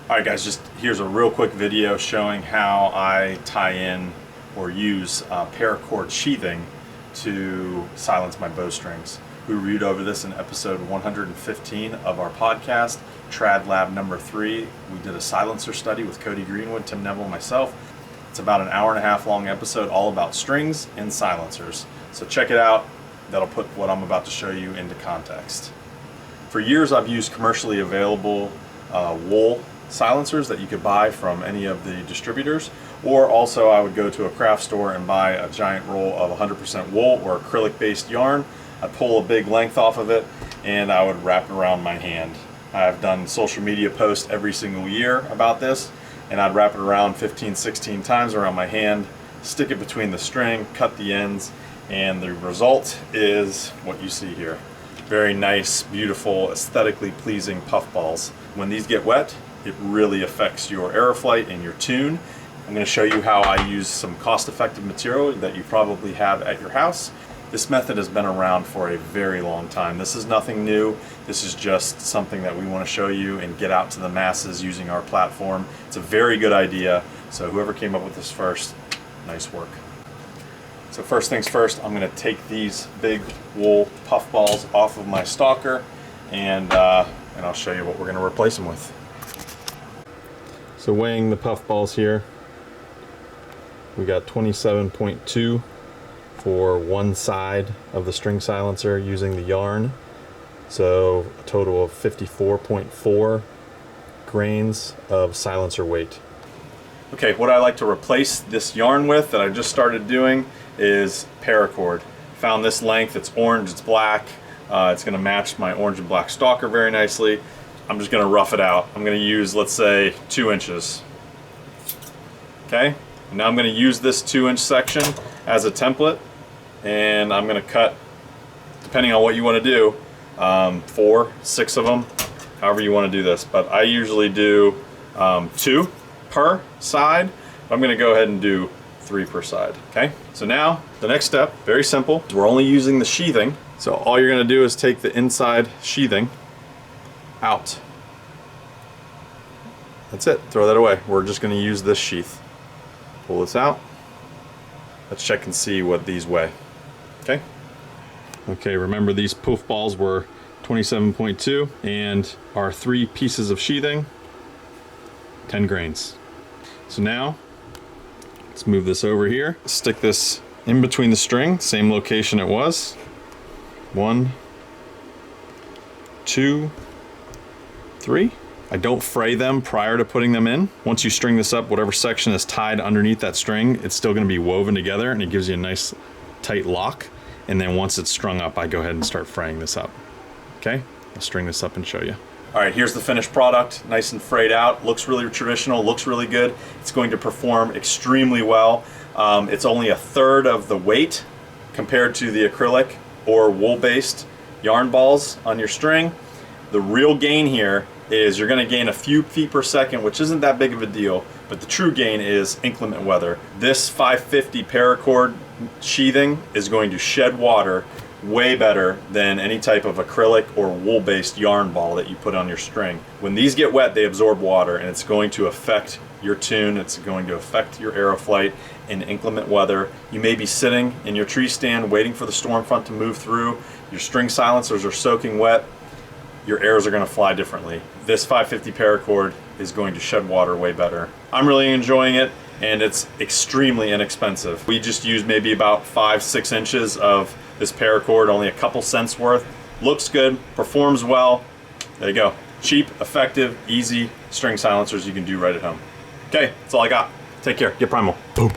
Alright guys, just here's a real quick video showing how I tie in or use paracord sheathing to silence my bowstrings. We reviewed over this in episode 115 of our podcast, Trad Lab number 3. We did a silencer study with Cody Greenwood, Tim Neville, and myself. It's about an hour-and-a-half long episode all about strings and silencers. So check it out. That'll put what I'm about to show you into context. For years I've used commercially available wool silencers that you could buy from any of the distributors, or also I would go to a craft store and buy a giant roll of 100% wool or acrylic based yarn. I'd pull a big length off of it and I would wrap it around my hand. I've done social media posts every single year about this, and I'd wrap it around 15-16 times around my hand, stick it between the string, cut the ends, and the result is what you see here. Very nice, beautiful, aesthetically pleasing puffballs. When these get wet, it really affects your aeroflight and your tune. I'm going to show you how I use some cost-effective material that you probably have at your house. This method has been around for a very long time. This is nothing new. This is just something that we want to show you and get out to the masses using our platform. It's a very good idea. So whoever came up with this first, nice work. So first things first, I'm going to take these big wool puffballs off of my stalker, and I'll show you what we're going to replace them with. So weighing the puffballs here, we got 27.2 for one side of the string silencer using the yarn. So a total of 54.4 grains of silencer weight. Okay, what I like to replace this yarn with that I just started doing is paracord. Found this length, it's orange, it's black. It's gonna match my orange and black stalker very nicely. I'm just gonna rough it out. I'm gonna use, let's say, 2 inches. Okay, now I'm gonna use this 2-inch section as a template, and I'm gonna cut, depending on what you wanna do, 4, 6 of them, however you wanna do this. But I usually do 2 per side. I'm gonna go ahead and do 3 per side, okay? So now, the next step, very simple. We're only using the sheathing. So all you're gonna do is take the inside sheathing out. That's it, throw that away. We're just gonna use this sheath. Pull this out. Let's check and see what these weigh, okay? Okay, remember these poof balls were 27.2, and our 3 pieces of sheathing, 10 grains. So now, let's move this over here. Stick this in between the string, same location it was. 1, 2, 3. I don't fray them prior to putting them in. Once you string this up, whatever section is tied underneath that string, it's still gonna be woven together, and it gives you a nice tight lock. And then once it's strung up, I go ahead and start fraying this up. Okay, I'll string this up and show you. All right, here's the finished product, nice and frayed out. Looks really traditional, looks really good. It's going to perform extremely well. It's only 1/3 of the weight compared to the acrylic or wool-based yarn balls on your string. The real gain here is you're gonna gain a few feet per second, which isn't that big of a deal, but the true gain is inclement weather. This 550 paracord sheathing is going to shed water way better than any type of acrylic or wool-based yarn ball that you put on your string. When these get wet, they absorb water, and it's going to affect your tune, it's going to affect your aeroflight in inclement weather. You may be sitting in your tree stand waiting for the storm front to move through, your string silencers are soaking wet, your arrows are going to fly differently. This 550 paracord is going to shed water way better. I'm really enjoying it, and it's extremely inexpensive. We just used maybe about 5-6 inches of this paracord, only a couple cents worth. Looks good, performs well. There you go. Cheap, effective, easy string silencers you can do right at home. Okay, that's all I got. Take care. Get Primal. Boom.